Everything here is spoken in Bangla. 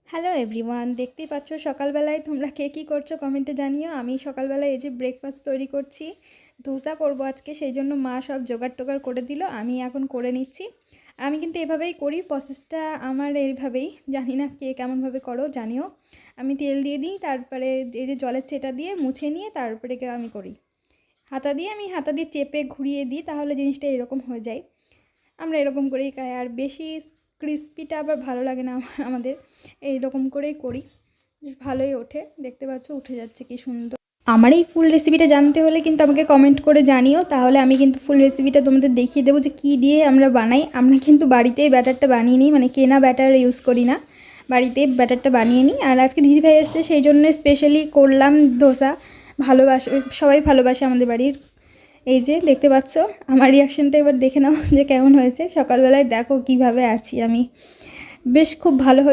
হ্যালো এভরিওয়ান, দেখতেই পাচ্ছ সকালবেলায় তোমরা কে কী করছো কমেন্টে জানিও। আমি সকালবেলায় এই যে ব্রেকফাস্ট তৈরি করছি, ধোসা করব আজকে, সেই জন্য মা সব জোগাড় টোগাড় করে দিল, আমি এখন করে নিচ্ছি। আমি কিন্তু এভাবেই করি, প্রসেসটা আমার এইভাবেই, জানি না কে কেমনভাবে করো জানিও। আমি তেল দিয়ে দিই, তারপরে এই যে জলের ছেটা দিয়ে মুছে নিয়ে তারপরে আমি করি। হাতা দিয়ে চেপে ঘুরিয়ে দিই, তাহলে জিনিসটা এরকম হয়ে যায়। আমরা এরকম করেই খাই, আর বেশি ক্রিস্পিটা আবার ভালো লাগে না আমাদের, এইরকম করেই করি, ভালোই ওঠে। দেখতে পাচ্ছ উঠে যাচ্ছে কি সুন্দর। আমার এই ফুল রেসিপিটা জানতে হলে কিন্তু আমাকে কমেন্ট করে জানিও, তাহলে আমি কিন্তু ফুল রেসিপিটা তোমাদের দেখিয়ে দেবো যে কী দিয়ে আমরা বানাই। আমরা কিন্তু বাড়িতেই ব্যাটারটা বানিয়ে নিই, মানে কেনা ব্যাটার ইউজ করি না, বাড়িতেই ব্যাটারটা বানিয়ে নিই। আর আজকে দিদিভাই এসছে, সেই জন্য স্পেশালি করলাম ধোসা। ভালোবাসে সবাই, ভালোবাসে আমাদের বাড়ির। এই যে দেখতে পাচ্ছ আমার রিয়াকশনটা, এবার দেখে নাও যে কেমন হয়েছে। সকালবেলায় দেখো কিভাবে আছি আমি, বেশ খুব ভালো হয়েছে।